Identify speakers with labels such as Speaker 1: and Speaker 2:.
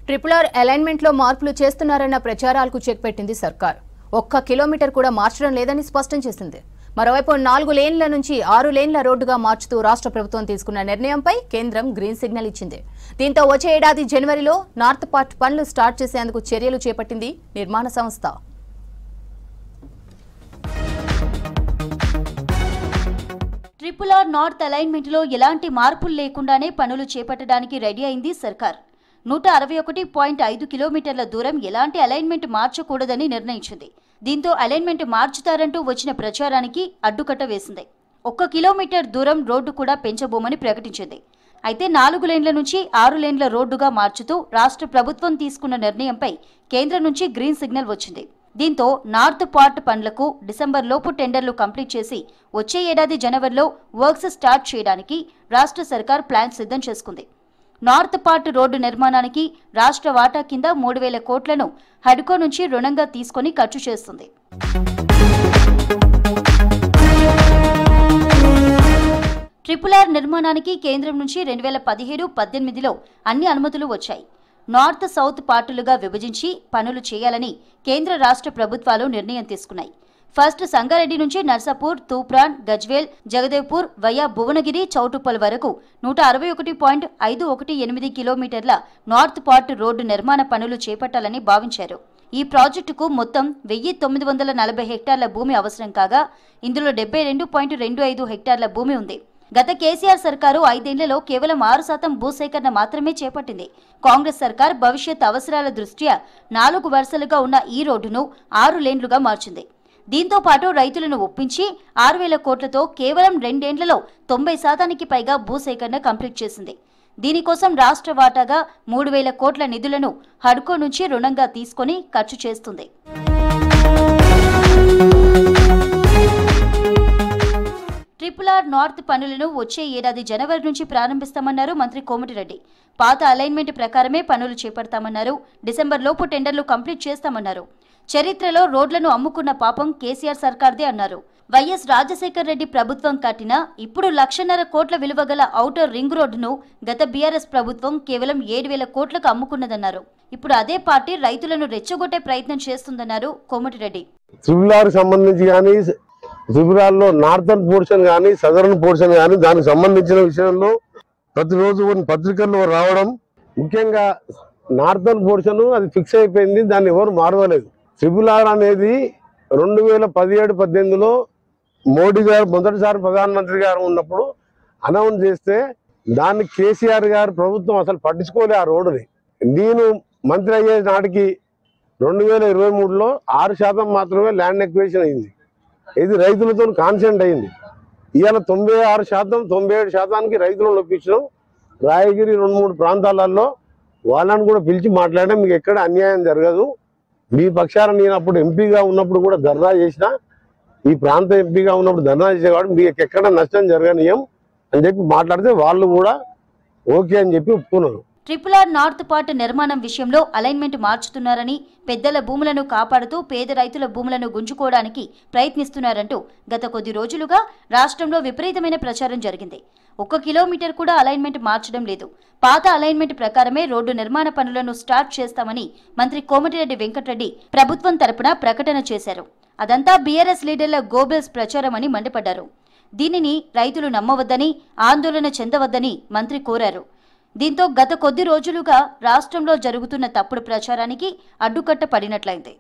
Speaker 1: Triple alignment లో మార్పులు చేస్తున్నారన్న ప్రచారాలకు check పెట్టింది సర్కార్. 1 కిలోమీటర్ కూడా మార్చడం లేదని స్పష్టం చేసింది. మరోవైపు 4 లేన్ల నుంచి 6 లేన్ల రోడ్డుగా మార్చుతూ రాష్ట్ర ప్రభుత్వం తీసుకున్న నిర్ణయంపై కేంద్రం గ్రీన్ సిగ్నల్ ఇచ్చింది. దీంతో వచ్చే ఏడాది జనవరిలో నార్త్ పార్ట్ పనులు స్టార్ట్ చేసేందుకు చర్యలు చేపట్టింది నిర్మాణ సంస్థ.
Speaker 2: ట్రిపుల్ నార్త్ అలైన్మెంట్ లో ఎలాంటి మార్పులు లేకుండానే పనులు చేపట్టడానికి రెడీ అయింది సర్కార్. 161.5 కిలోమీటర్ల దూరం ఎలాంటి అలైన్మెంట్ మార్చకూడదని నిర్ణయించింది. దీంతో అలైన్మెంట్ మార్చుతారంటూ వచ్చిన ప్రచారానికి అడ్డుకట్ట వేసింది. 1 కిలోమీటర్ దూరం రోడ్డు కూడా పెంచబోమని ప్రకటించింది. అయితే 4 లేన్ల నుంచి 6 లేన్ల రోడ్డుగా మార్చుతూ రాష్ట్ర ప్రభుత్వం తీసుకున్న నిర్ణయంపై కేంద్రం నుంచి గ్రీన్ సిగ్నల్ వచ్చింది. దీంతో నార్త్ పార్ట్ పనులకు డిసెంబర్ లోపు టెండర్లు కంప్లీట్ చేసి వచ్చే ఏడాది జనవరిలో వర్క్స్ స్టార్ట్ చేయడానికి రాష్ట్ర సర్కార్ ప్లాన్ సిద్ధం చేసుకుంది. నార్త్ పార్ట్ రోడ్డు నిర్మాణానికి రాష్ట్ర వాటా కింద 3,000 కోట్లను హడ్కో నుంచి రుణంగా తీసుకుని ఖర్చు చేస్తుంది. ట్రిపుల్ నిర్మాణానికి కేంద్రం నుంచి 2017-18లో అన్ని అనుమతులు వచ్చాయి. నార్త్ సౌత్ పార్టులుగా విభజించి పనులు చేయాలని కేంద్ర రాష్ట్ర ప్రభుత్వాలు నిర్ణయం తీసుకున్నాయి. ఫస్ట్ సంగారెడ్డి నుంచి నర్సాపూర్, తూప్రాన్, గజ్వేల్, జగదేవ్పూర్ వయా భువనగిరి, చౌటుప్పల్ వరకు 161.518 కిలోమీటర్ల నార్త్ పార్ట్ రోడ్డు నిర్మాణ పనులు చేపట్టాలని భావించారు. ఈ ప్రాజెక్టుకు మొత్తం 1,940 హెక్టార్ల భూమి అవసరం కాగా ఇందులో 72.25 హెక్టార్ల భూమి ఉంది. గత కేసీఆర్ సర్కారు 5 ఏళ్లలో కేవలం 6% భూసేకరణ మాత్రమే చేపట్టింది. కాంగ్రెస్ సర్కార్ భవిష్యత్ అవసరాల దృష్ట్యా 4 వరుసలుగా ఉన్న ఈ రోడ్డును 6 లేన్లుగా మార్చింది. దీంతో పాటు రైతులను ఒప్పించి 6,000 కోట్లతో కేవలం 2 ఏళ్లలో 90% పైగా భూసేకరణ కంప్లీట్ చేసింది. దీనికోసం రాష్ట్ర వాటాగా 3,000 కోట్ల నిధులను హడ్కో నుంచి రుణంగా తీసుకుని ఖర్చు చేస్తుంది. ట్రిపుల్ నార్త్ పనులను వచ్చే ఏడాది జనవరి నుంచి ప్రారంభిస్తామన్నారు మంత్రి కోమటిరెడ్డి. పాత అలైన్మెంట్ ప్రకారమే పనులు చేపడతామన్నారు. డిసెంబర్ లోపు టెండర్లు కంప్లీట్ చేస్తామన్నారు. చరిత్రలో రోడ్లను అమ్ముకున్న పాపం కేసీఆర్ సర్కార్దే అన్నారు. వైఎస్ రాజశేఖర్ రెడ్డి ప్రభుత్వం కట్టిన ఇప్పుడు 1,50,000 కోట్ల విలువ గల ఔటర్ రింగ్ రోడ్డును గత బీఆర్ఎస్ ప్రభుత్వం కేవలం 7,000 కోట్లకు అమ్ముకున్నదన్నారు. ఇప్పుడు అదే పార్టీ రైతులను రెచ్చగొట్టే ప్రయత్నం చేస్తుందన్నారు కోమటిరెడ్డి.
Speaker 3: త్రిపురాల్లో నార్థన్ పోర్షన్ కానీ సదరన్ పోర్షన్ కానీ దానికి సంబంధించిన విషయంలో ప్రతిరోజు కొన్ని పత్రికల్లో రావడం, ముఖ్యంగా నార్థన్ పోర్షన్ అది ఫిక్స్ అయిపోయింది, దాన్ని ఎవరు మారవలేదు. ట్రిపుల్ అనేది 2017-18లో మోడీ గారు మొదటిసారి ప్రధానమంత్రి గారు ఉన్నప్పుడు అనౌన్స్ చేస్తే దాన్ని కేసీఆర్ గారు ప్రభుత్వం అసలు పట్టించుకోలే. ఆ రోడ్డుని నేను మంత్రి అయ్యే నాటికి 2023లో 6% మాత్రమే ల్యాండ్ ఎక్విజిషన్ అయింది. ఇది రైతులతో కాన్సెంట్ అయింది. ఇవాళ 96%, 97% రైతులను ఒప్పించడం. రాయగిరి 2-3 ప్రాంతాలలో వాళ్ళని కూడా పిలిచి మాట్లాడడం, మీకు ఎక్కడ అన్యాయం జరగదు, మీ పక్షాన నేను అప్పుడు ఎంపీగా ఉన్నప్పుడు కూడా ధర్నా చేసిన, ఈ ప్రాంత ఎంపీగా ఉన్నప్పుడు ధర్నా చేసే కాబట్టి మీకు ఎక్కడ నష్టం జరగనీయం అని చెప్పి మాట్లాడితే వాళ్ళు కూడా ఓకే అని చెప్పి ఒప్పుకున్నారు.
Speaker 2: ట్రిపుల్ నార్త్ పార్ట్ నిర్మాణం విషయంలో అలైన్మెంట్ మార్చుతున్నారని, పెద్దల భూములను కాపాడుతూ పేద రైతుల భూములను గుంజుకోవడానికి ప్రయత్నిస్తున్నారంటూ గత కొద్ది రోజులుగా రాష్ట్రంలో విపరీతమైన ప్రచారం జరిగింది. 1 కిలోమీటర్ కూడా అలైన్మెంట్ మార్చడం లేదు. పాత అలైన్మెంట్ ప్రకారమే రోడ్డు నిర్మాణ పనులను స్టార్ట్ చేస్తామని మంత్రి కోమటిరెడ్డి వెంకటరెడ్డి ప్రభుత్వం తరపున ప్రకటన చేశారు. అదంతా బీఆర్ఎస్ లీడర్ల గోబెల్స్ ప్రచారమని మండిపడ్డారు. దీనిని రైతులు నమ్మవద్దని, ఆందోళన చెందవద్దని మంత్రి కోరారు. దీంతో గత కొద్ది రోజులుగా రాష్ట్రంలో జరుగుతున్న తప్పుడు ప్రచారానికి అడ్డుకట్ట పడినట్లయింది.